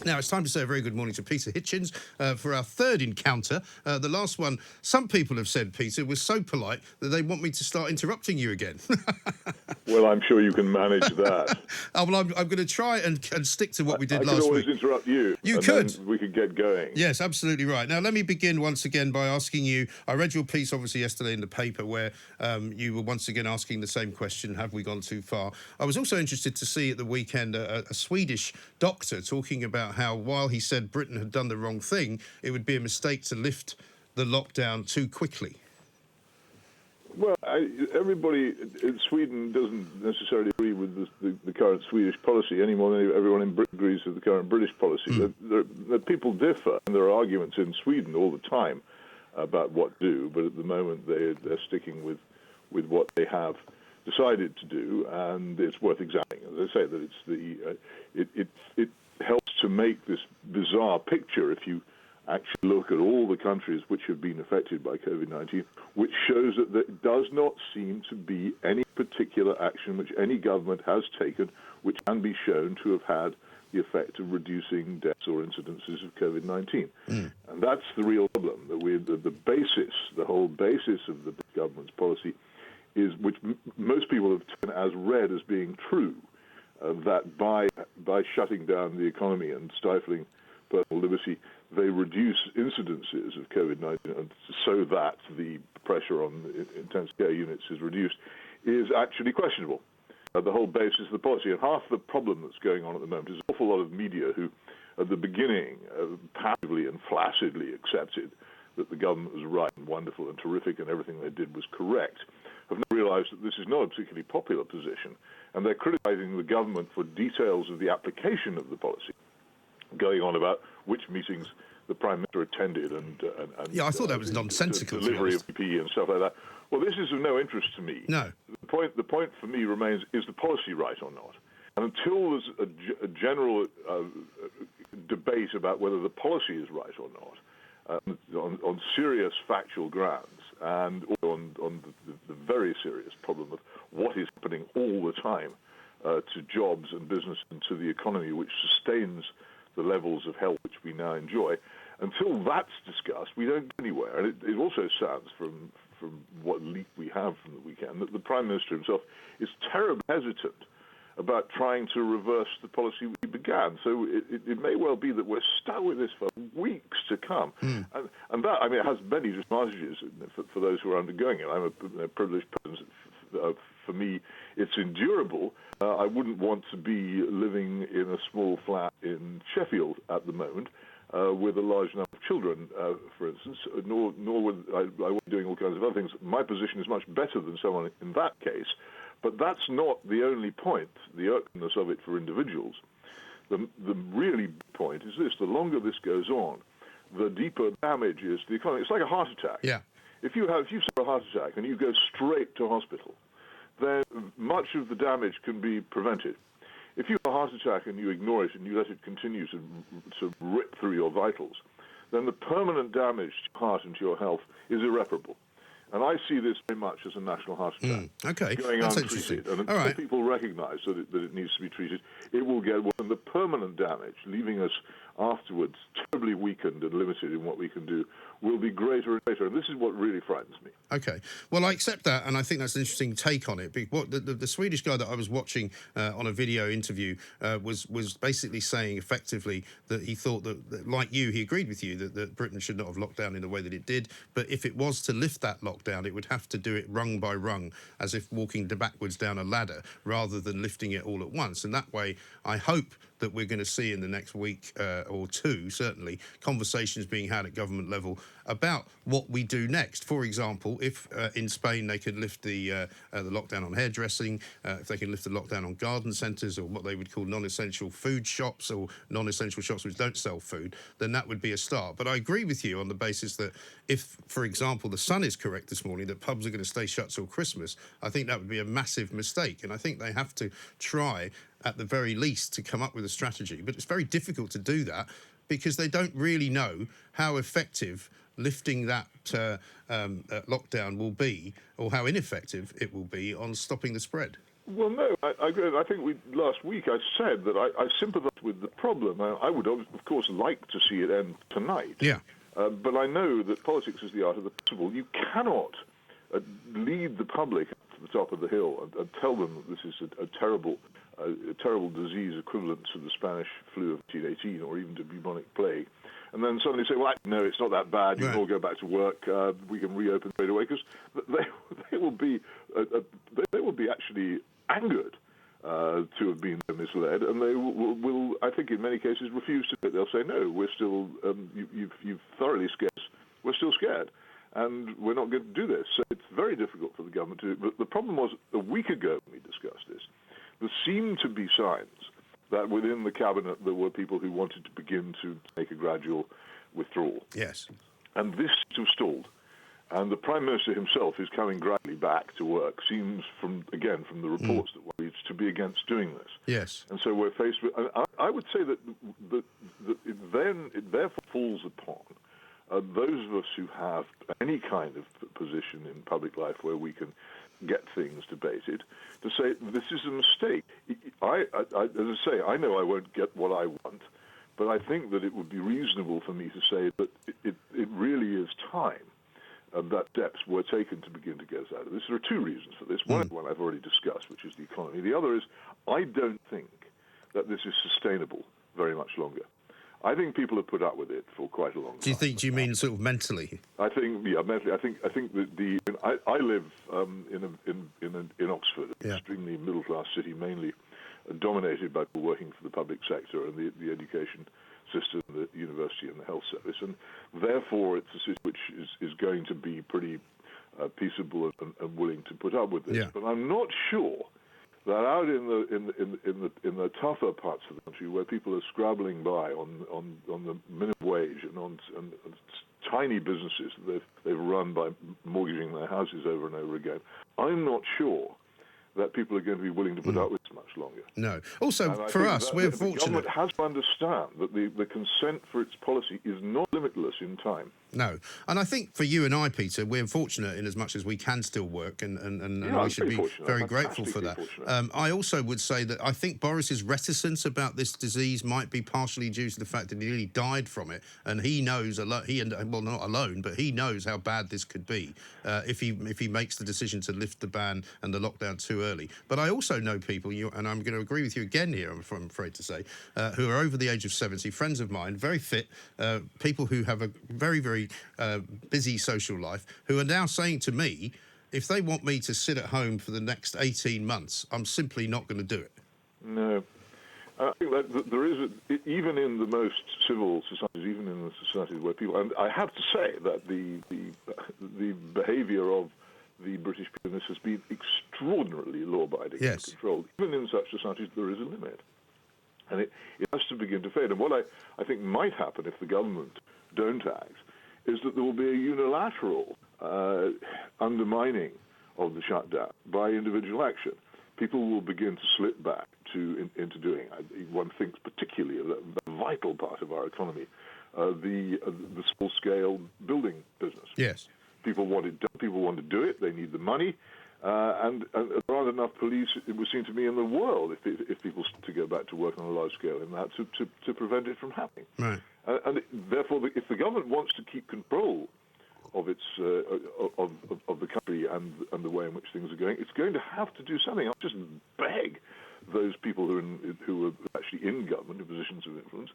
Now, it's time to say a very good morning to Peter Hitchens for our third encounter. The last one, some people have said, Peter, was so polite that they want me to start interrupting you again. Well, I'm sure you can manage that. Well, I'm going to try and stick to what we did last week. I could always interrupt you. You could. Then we could get going. Yes, absolutely right. Now, let me begin once again by asking you, I read your piece, obviously, yesterday in the paper where you were once again asking the same question, have we gone too far? I was also interested to see at the weekend a Swedish doctor talking about how, while he said Britain had done the wrong thing, it would be a mistake to lift the lockdown too quickly. Well, everybody in Sweden doesn't necessarily agree with the current Swedish policy any more than everyone in Britain agrees with the current British policy. The people differ, and there are arguments in Sweden all the time about what to do, but at the moment they're sticking with what they have decided to do, and it's worth examining. As I say, that it helps to make this bizarre picture if you actually look at all the countries which have been affected by COVID-19, which shows that there does not seem to be any particular action which any government has taken which can be shown to have had the effect of reducing deaths or incidences of COVID-19. And that's the real problem, that the whole basis of the government's policy is, which most people have taken as read as being true, that by shutting down the economy and stifling personal liberty, they reduce incidences of COVID-19 so that the pressure on intensive care units is reduced, is actually questionable. The whole basis of the policy. And half the problem that's going on at the moment is an awful lot of media who, at the beginning, passively and flaccidly accepted that the government was right and wonderful and terrific and everything they did was correct, have now realized that this is not a particularly popular position, and they're criticizing the government for details of the application of the policy, going on about which meetings the Prime Minister attended and I thought that was nonsensical. Delivery of PPE and stuff like that. Well, this is of no interest to me. No. The point for me remains, is the policy right or not? And until there's a general debate about whether the policy is right or not, on serious factual grounds, and on the very serious problem of what is happening all the time to jobs and business and to the economy, which sustains the levels of health which we now enjoy, until that's discussed, we don't get anywhere. And it also sounds from what leak we have from the weekend that the Prime Minister himself is terribly hesitant about trying to reverse the policy we began. So it may well be that we're stuck with this for weeks to come. And that, I mean, it has many disadvantages for those who are undergoing it. I'm a privileged person. For me, it's endurable. I wouldn't want to be living in a small flat in Sheffield at the moment with a large number of children, for instance, nor would I would be doing all kinds of other things. My position is much better than someone in that case, but that's not the only point, the irksomeness of it for individuals. The really big point is this: the longer this goes on, the deeper damage is to the economy. It's like a heart attack. Yeah. If you suffer a heart attack and you go straight to hospital, then much of the damage can be prevented. If you have a heart attack and you ignore it and you let it continue to rip through your vitals, then the permanent damage to your heart and to your health is irreparable. And I see this very much as a national heart attack. Okay, going that's untreated. And until right. people recognize that it needs to be treated, it will get worse. And the permanent damage, leaving us afterwards terribly weakened and limited in what we can do, will be greater and greater. And this is what really frightens me. Okay. Well, I accept that, and I think that's an interesting take on it. What the Swedish guy that I was watching on a video interview was basically saying effectively that he thought that, like you, he agreed with you that Britain should not have locked down in the way that it did, but if it was to lift that lockdown, it would have to do it rung by rung, as if walking backwards down a ladder, rather than lifting it all at once. And that way, I hope that we're going to see in the next week or two, certainly, conversations being had at government level about what we do next. For example, if in Spain they could lift the lockdown on hairdressing, if they can lift the lockdown on garden centres or what they would call non-essential food shops or non-essential shops which don't sell food, then that would be a start. But I agree with you on the basis that if, for example, the Sun is correct this morning that pubs are going to stay shut till Christmas, I think that would be a massive mistake. And I think they have to try, at the very least, to come up with a strategy. But it's very difficult to do that because they don't really know how effective lifting that lockdown will be, or how ineffective it will be on stopping the spread. Well, no, I think last week I said that I sympathise with the problem. I would, of course, like to see it end tonight. Yeah. But I know that politics is the art of the possible. You cannot lead the public up to the top of the hill and tell them that this is a terrible disease equivalent to the Spanish flu of 1818 or even to bubonic plague, and then suddenly say, well, no, it's not that bad, you can all go back to work, we can reopen straight away, because they will be actually angered to have been misled, and they will, I think, in many cases, refuse to do it. They'll say, no, we're still, you've thoroughly scared us, we're still scared, and we're not going to do this. So it's very difficult for the government to do it. But the problem was, a week ago when we discussed this, there seemed to be signs that within the cabinet there were people who wanted to begin to make a gradual withdrawal. Yes. And this seems to have stalled. And the Prime Minister himself is coming gradually back to work, seems from the reports that worries to be against doing this. Yes. And so we're faced with, I would say that it therefore falls upon those of us who have any kind of position in public life where we can get things debated, to say this is a mistake. As I say, I know I won't get what I want, but I think that it would be reasonable for me to say that it really is time that steps were taken to begin to get us out of this. There are two reasons for this. One I've already discussed, which is the economy. The other is I don't think that this is sustainable very much longer. I think people have put up with it for quite a long time. Do you mean sort of mentally? I think, mentally. I think that I live in Oxford, an extremely middle class city, mainly dominated by people working for the public sector and the education system, the university and the health service, and therefore it's a city which is going to be pretty peaceable and willing to put up with this. Yeah. But I'm not sure that out in the tougher parts of the country, where people are scrabbling by on the minimum wage and on tiny businesses that they've run by mortgaging their houses over and over again, I'm not sure that people are going to be willing to put up with this much longer. No. Also, for us, we're fortunate. The government has to understand that the consent for its policy is not limitless in time. No. And I think for you and I, Peter, we're fortunate in as much as we can still work, and we should be very grateful for that. I also would say that I think Boris's reticence about this disease might be partially due to the fact that he nearly died from it, and he knows, not alone, but he knows how bad this could be if he makes the decision to lift the ban and the lockdown too early. But I also know people, and I'm going to agree with you again here, I'm afraid to say, who are over the age of 70, friends of mine, very fit, people who have a very, very busy social life, who are now saying to me, if they want me to sit at home for the next 18 months, I'm simply not going to do it. No. I think that there is, even in the most civil societies, even in the societies where people, and I have to say that the behaviour of the British people in this has been extraordinarily law-abiding and controlled. Even in such societies, there is a limit. And it has to begin to fade. And what I think might happen if the government don't act is that there will be a unilateral undermining of the shutdown by individual action. People will begin to slip back into doing. One thinks particularly of the vital part of our economy, the small-scale building business. Yes. People want to do it. They need the money, and there aren't enough police, it would seem to me, in the world if people to go back to work on a large scale in that to prevent it from happening. Right. And therefore, if the government wants to keep control of its of the country and the way in which things are going, it's going to have to do something. I'll just beg those people who are actually in government, in positions of influence,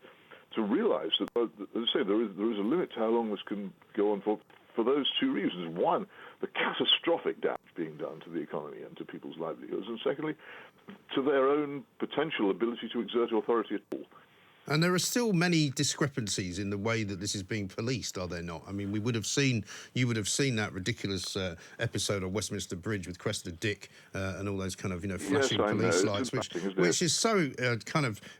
to realise that, as I say, there is a limit to how long this can go on for those two reasons. One, the catastrophic damage being done to the economy and to people's livelihoods, and secondly, to their own potential ability to exert authority at all. And there are still many discrepancies in the way that this is being policed, are there not? I mean, you would have seen that ridiculous episode of Westminster Bridge with Cressida Dick and all those kind of, flashing police lights, which is so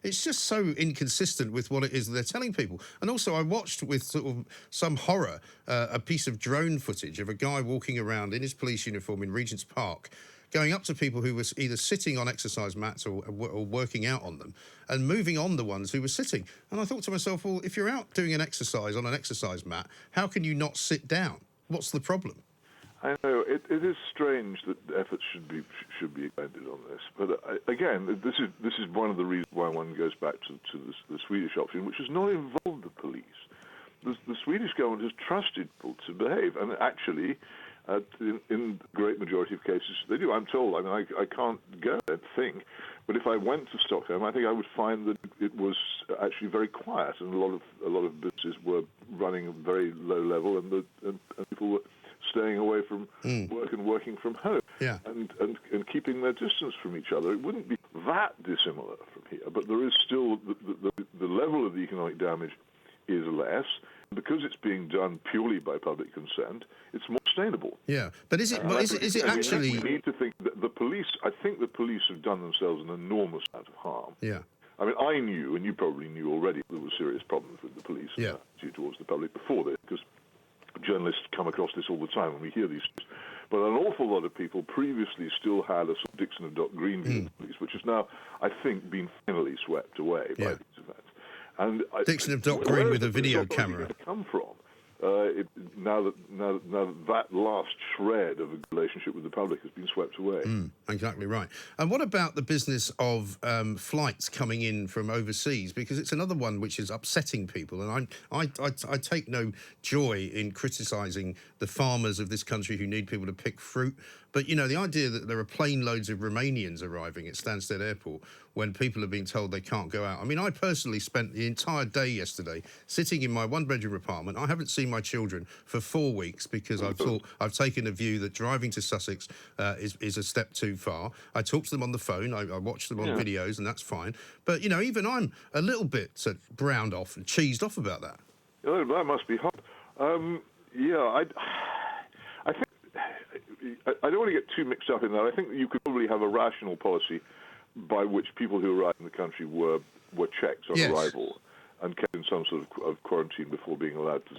it's just so inconsistent with what it is that they're telling people. And also, I watched with sort of some horror a piece of drone footage of a guy walking around in his police uniform in Regent's Park, going up to people who were either sitting on exercise mats or working out on them, and moving on the ones who were sitting. And I thought to myself, well, if you're out doing an exercise on an exercise mat, how can you not sit down? What's the problem? I know it is strange that efforts should be expended on this, but again, this is one of the reasons why one goes back to the Swedish option, which has not involved the police. The Swedish government has trusted people to behave, and actually, in the great majority of cases, they do. I'm told. I mean, I can't go and think, but if I went to Stockholm, I think I would find that it was actually very quiet, and a lot of businesses were running very low level, and people were staying away from work and working from home, and keeping their distance from each other. It wouldn't be that dissimilar from here, but there is still the level of the economic damage is less. Because it's being done purely by public consent, it's more sustainable. Yeah, but is it actually? We need to think that the police. I think the police have done themselves an enormous amount of harm. Yeah. I mean, I knew, and you probably knew already, there were serious problems with the police and attitude towards the public before this, because journalists come across this all the time when we hear these things. But an awful lot of people previously still had a sort of Dixon and Doc Green view of the police, which has now, I think, been finally swept away by these events. And Dixon of Doc Green with a video camera. Come from now that last shred of a relationship with the public has been swept away. Exactly right. And what about the business of flights coming in from overseas? Because it's another one which is upsetting people. And I take no joy in criticising the farmers of this country who need people to pick fruit. But, you know, the idea that there are plane loads of Romanians arriving at Stansted Airport when people are being told they can't go out. I mean, I personally spent the entire day yesterday sitting in my one-bedroom apartment. I haven't seen my children for 4 weeks because I've taken a view that driving to Sussex is a step too far. I talk to them on the phone. I watch them on videos, and that's fine. But, you know, even I'm a little bit browned off and cheesed off about that. Oh, that must be hard. I don't want to get too mixed up in that. I think that you could probably have a rational policy by which people who arrive in the country were checked on arrival and kept in some sort of quarantine before being allowed to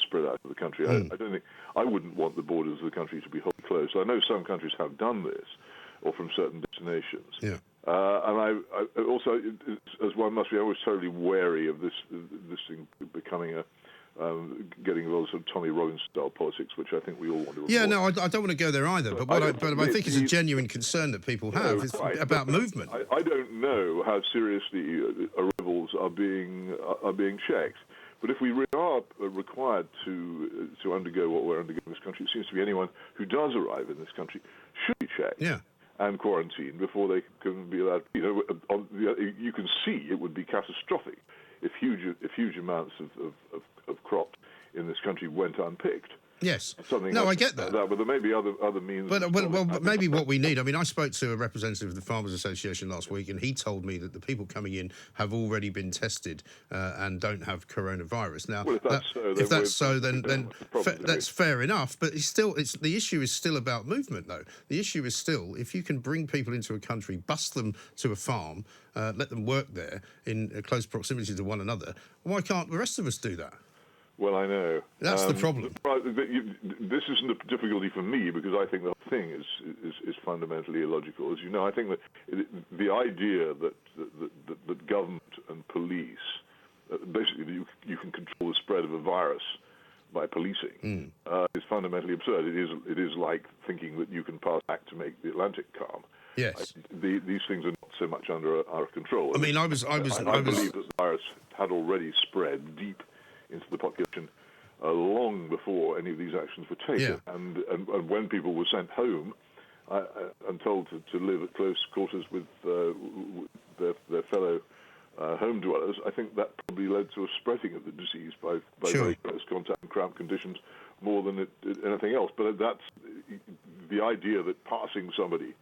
spread out of the country. I wouldn't want the borders of the country to be wholly closed. I know some countries have done this, or from certain destinations. Yeah. And I also, as one must be, always totally wary of this thing becoming getting involved in Tommy Robbins style politics, which I think we all want to avoid. Yeah, no, I don't want to go there either. But I think it's a genuine concern that people have about movement. I don't know how seriously arrivals are being checked. But if we really are required to undergo what we're undergoing in this country, it seems to be anyone who does arrive in this country should be checked. Yeah. And quarantined before they can be allowed. You know, you can see it would be catastrophic if huge amounts of crops in this country went unpicked. Yes. I get that. But there may be other means. But maybe what we need. I mean, I spoke to a representative of the Farmers Association last week, and he told me that the people coming in have already been tested and don't have coronavirus. Now, if that's so, then that's fair enough. But the issue is still about movement, though. The issue is still if you can bring people into a country, bus them to a farm, let them work there in close proximity to one another. Why can't the rest of us do that? Well, I know. That's the problem. This isn't a difficulty for me because I think the whole thing is fundamentally illogical. As you know, I think that the idea that government and police, basically you can control the spread of a virus by policing, is fundamentally absurd. It is like thinking that you can pass an act to make the Atlantic calm. Yes. These things are not so much under our control. I mean, I believe that the virus had already spread deep into the population long before any of these actions were taken. Yeah. And when people were sent home and told to live at close quarters with their fellow home dwellers, I think that probably led to a spreading of the disease by very close contact and cramped conditions more than anything else. But that's the idea that passing somebody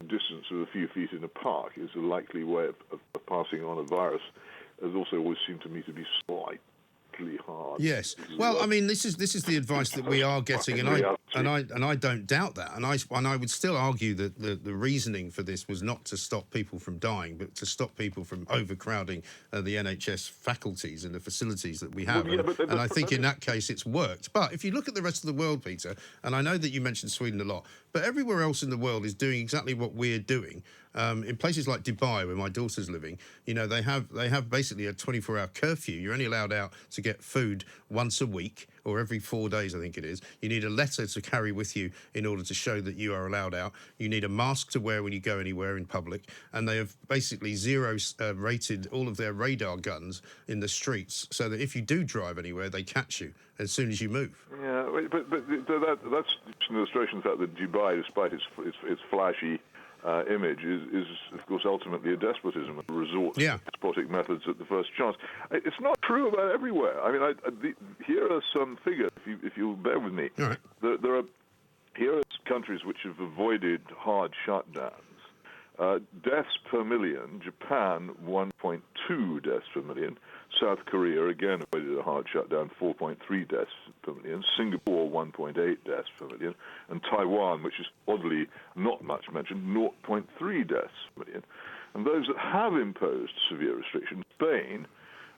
a distance of a few feet in a park is a likely way of passing on a virus has also always seemed to me to be slightly hard. Yes. Well, I mean, this is the advice that we are getting, and I don't doubt that. And I would still argue that the reasoning for this was not to stop people from dying, but to stop people from overcrowding the NHS faculties and the facilities that we have. Well, and I think in that case it's worked. But if you look at the rest of the world, Peter, and I know that you mentioned Sweden a lot, but everywhere else in the world is doing exactly what we're doing. In places like Dubai, where my daughter's living, you know, they have basically a 24-hour curfew. You're only allowed out to get food once a week or every 4 days, I think it is. You need a letter to carry with you in order to show that you are allowed out. You need a mask to wear when you go anywhere in public. And they have basically rated all of their radar guns in the streets so that if you do drive anywhere, they catch you as soon as you move. Yeah, but that's an illustration of the fact that Dubai, despite its flashy image, is of course ultimately a despotism and resorts to despotic methods at the first chance. It's not true about everywhere. I mean, here are some figures, if you'll bear with me. All right. Here are countries which have avoided hard shutdowns. Deaths per million: Japan 1.2 deaths per million. South Korea, again, avoided a hard shutdown, 4.3 deaths per million. Singapore, 1.8 deaths per million. And Taiwan, which is oddly not much mentioned, 0.3 deaths per million. And those that have imposed severe restrictions: Spain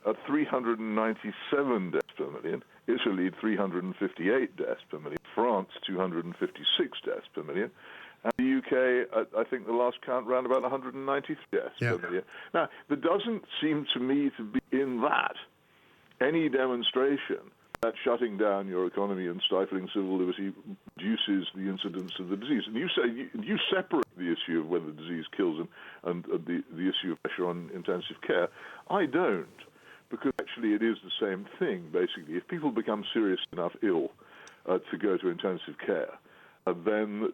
at 397 deaths per million, Italy 358 deaths per million, France 256 deaths per million, and the UK, I think the last count, around about 193 deaths per million. Now, there doesn't seem to me to be in that any demonstration that shutting down your economy and stifling civil liberty reduces the incidence of the disease. And you separate the issue of whether the disease kills and the issue of pressure on intensive care. I don't, because actually it is the same thing, basically. If people become serious enough ill to go to intensive care, then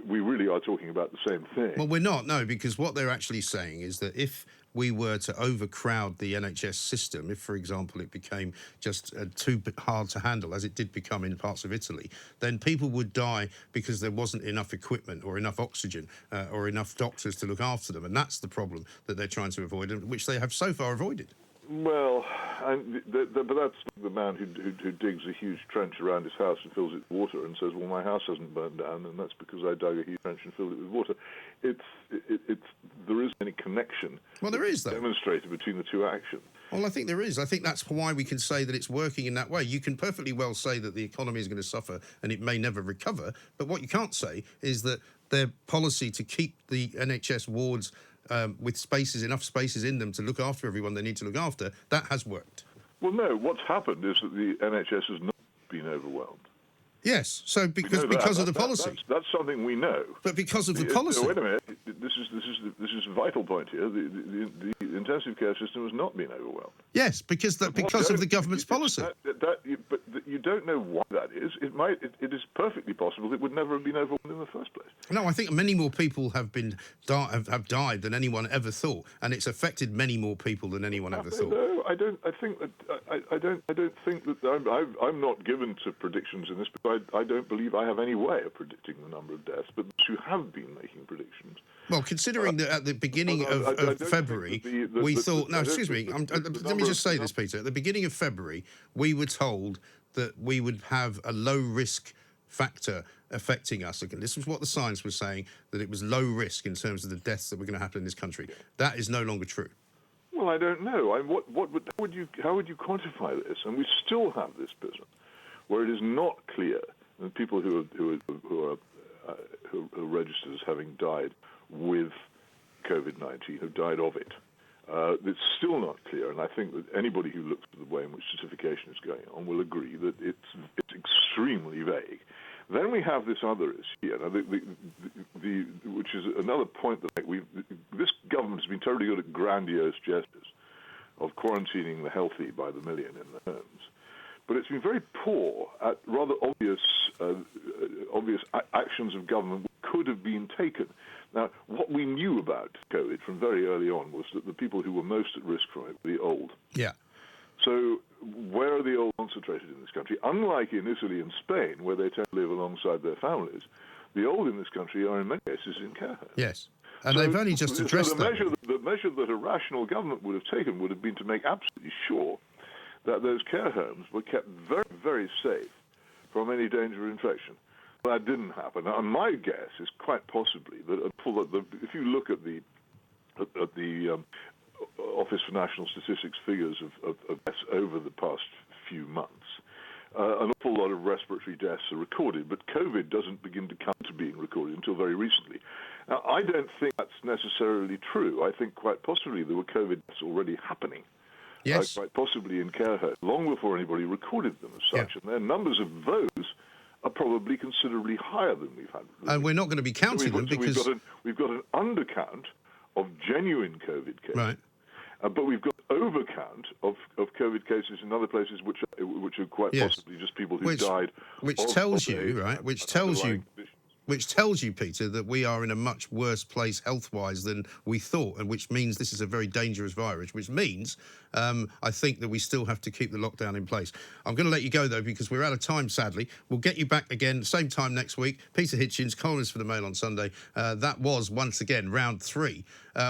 we really are talking about the same thing. Well, we're not, no, because what they're actually saying is that if we were to overcrowd the NHS system, if, for example, it became just too hard to handle, as it did become in parts of Italy, then people would die because there wasn't enough equipment or enough oxygen or enough doctors to look after them. And that's the problem that they're trying to avoid, which they have so far avoided. Well, but that's the man who digs a huge trench around his house and fills it with water and says, well, my house hasn't burned down, and that's because I dug a huge trench and filled it with water. There isn't any connection demonstrated between the two actions. Well, I think there is. I think that's why we can say that it's working in that way. You can perfectly well say that the economy is going to suffer and it may never recover, but what you can't say is that their policy to keep the NHS wards with enough spaces in them to look after everyone they need to look after, that has worked. Well, no, what's happened is that the NHS has not been overwhelmed. Yes, so because of the policy. That's something we know. But because of the policy. Wait a minute. This is a vital point here. The intensive care system has not been overwhelmed. Yes, because of the government's policy. But you don't know why that is. It is perfectly possible it would never have been overwhelmed in the first place. No, I think many more people have died than anyone ever thought, and it's affected many more people than anyone ever thought. No, I don't think that. I'm not given to predictions in this, because I don't believe I have any way of predicting the number of deaths. But you have been making predictions. Well, considering that at the beginning of February, we thought... No, excuse me. Let me just say this, Peter. At the beginning of February, we were told that we would have a low-risk factor affecting us. Again, this was what the science was saying, that it was low risk in terms of the deaths that were going to happen in this country. That is no longer true. Well, I don't know. How would you quantify this? And we still have this business where it is not clear, and people who are registered as having died with COVID-19, who died of it. It's still not clear, and I think that anybody who looks at the way in which certification is going on will agree that it's extremely vague. Then we have this other issue, which is another point that this government has been terribly good at grandiose gestures of quarantining the healthy by the million in the homes. But it's been very poor at rather obvious actions of government that could have been taken. Now, what we knew about COVID from very early on was that the people who were most at risk from it were the old. Yeah. So where are the old concentrated in this country? Unlike in Italy and Spain, where they tend to live alongside their families, the old in this country are in many cases in care homes. Yes. And they've only just addressed that. The measure that a rational government would have taken would have been to make absolutely sure that those care homes were kept very, very safe from any danger of infection. That didn't happen. And my guess is quite possibly that if you look at the Office for National Statistics figures of deaths over the past few months, an awful lot of respiratory deaths are recorded, but COVID doesn't begin to come to being recorded until very recently. Now, I don't think that's necessarily true. I think quite possibly there were COVID deaths already happening Yes. quite possibly in care homes, long before anybody recorded them as such. Yeah. And their numbers of those are probably considerably higher than we've had. And we're not going to be counting them because... we've got an undercount of genuine COVID cases. Right. But we've got overcount of COVID cases in other places which are quite possibly just people who died. Which tells you, Peter, that we are in a much worse place health-wise than we thought, and which means this is a very dangerous virus, which means I think that we still have to keep the lockdown in place. I'm going to let you go, though, because we're out of time, sadly. We'll get you back again, same time next week. Peter Hitchens, columnist for the Mail on Sunday. That was, once again, round 3.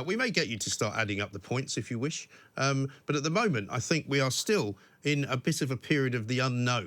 We may get you to start adding up the points if you wish. But at the moment, I think we are still in a bit of a period of the unknown.